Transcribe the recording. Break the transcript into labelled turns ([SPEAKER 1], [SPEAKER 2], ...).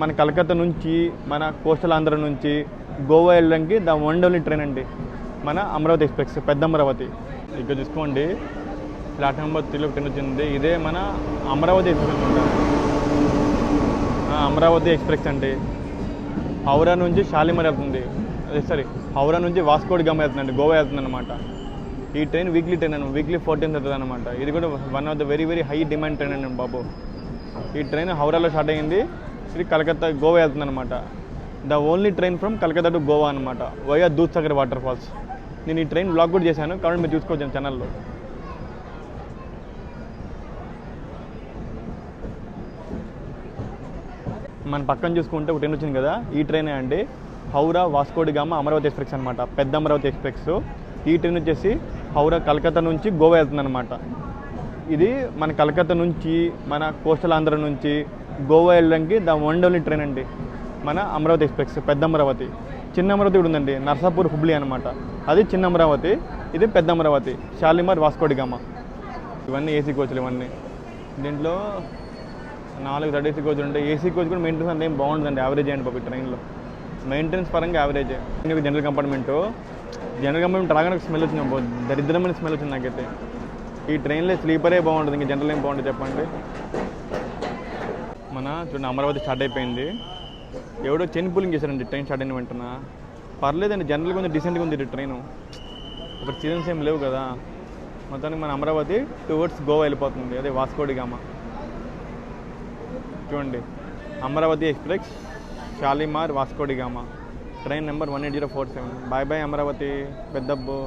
[SPEAKER 1] మన కలకత్తా నుంచి మన కోస్టల్ ఆంధ్ర నుంచి గోవా వెళ్ళడానికి ద వన్ ఓన్లీ ట్రైన్ అండి మన అమరావతి ఎక్స్ప్రెస్ పెద్ద అమరావతి. ఇక్కడ చూసుకోండి ప్లాట్ నెంబర్ 3లో ట్రైన్ వచ్చింది. ఇదే మన అమరావతి ఎక్స్ప్రెస్ ఉంటారు. అమరావతి ఎక్స్ప్రెస్ అండి హౌరా నుంచి షాలిమార్ వెళ్తుంది. సారీ హౌరా నుంచి వాస్కోడి గామ వెళ్తుందండి, గోవా వెళ్తుంది అనమాట. ఈ ట్రైన్ వీక్లీ ట్రైన్ అండి, వీక్లీ 14 వెళ్తుంది అనమాట. ఇది కూడా one of the very very high demand train అండి బాబు. ఈ ట్రైన్ హౌరాలో స్టార్ట్ అయ్యింది, ఇది కలకత్తా గోవా వెళ్తుంది అనమాట. The only train from Calcutta to Goa అనమాట, వయా దూద్సాగర్ వాటర్ ఫాల్స్. నేను ఈ ట్రైన్ బ్లాగ్ కూడా చేశాను, కాబట్టి మీరు చూసుకోవచ్చు ఛానల్లో. మన పక్కన చూసుకుంటే ఒక ట్రైన్ వచ్చింది కదా, ఈ ట్రైనే అండి హౌరా వాస్కోడి గామ అమరావతి ఎక్స్ప్రెస్ అనమాట, పెద్ద అమరావతి ఎక్స్ప్రెస్. ఈ ట్రైన్ వచ్చేసి హౌరా కలకత్తా నుంచి గోవా వెళ్తుంది అనమాట. ఇది మన కలకత్తా నుంచి మన కోస్టల్ ఆంధ్ర నుంచి గోవా వెళ్ళడానికి ద వన్ ఓన్లీ ట్రైన్ అండి మన అమరావతి ఎక్స్ప్రెస్ పెద్ద అమరావతి. చిన్న అమరావతి కూడా ఉందండి, నర్సాపూర్ హుబ్లీ అనమాట. అది చిన్న అమరావతి, ఇది పెద్ద అమరావతి, షాలిమార్ వాస్కోడి గామ. ఇవన్నీ ఏసీ కోచ్లు ఇవన్నీ. దీంట్లో 4 థర్డ్ ఏసీ కోచ్లు ఉంటాయి. ఏసీ కోచ్ కూడా మెయింటెనెన్స్ అంత ఏం బాగుంటుందండి, యావరేజ్ అండి బాబు ట్రైన్లో. మెయింటెనెన్స్ పరంగా యావరేజ్. జనరల్ కంపార్ట్మెంట్ రాగానే స్మెల్ వచ్చింది, దరిద్రమైన స్మెల్ వచ్చింది నాకైతే. ఈ ట్రైన్లో స్లీపరే బాగుంటుంది, ఇంకా జనరల్ ఏం బాగుంటుంది చెప్పండి. మన చూడండి అమరావతి స్టార్ట్ అయిపోయింది. ఎవడో చైన్ పూలింగ్ చేశారండి ట్రైన్ స్టార్ట్ అయిన వెంటనే. పర్లేదండి, జనరల్గా కొంచెం డీసెంట్గా ఉంది ట్రైను. ఒక సీజన్స్ ఏం లేవు కదా. మొత్తానికి మన అమరావతి టువర్డ్స్ గోవా వెళ్ళిపోతుంది, అదే వాస్కోడి గామ. చూడండి Amaravati express Shalimar Vasco da Gama, train number 18047. Bye bye Amaravati పెద్దబ్బు.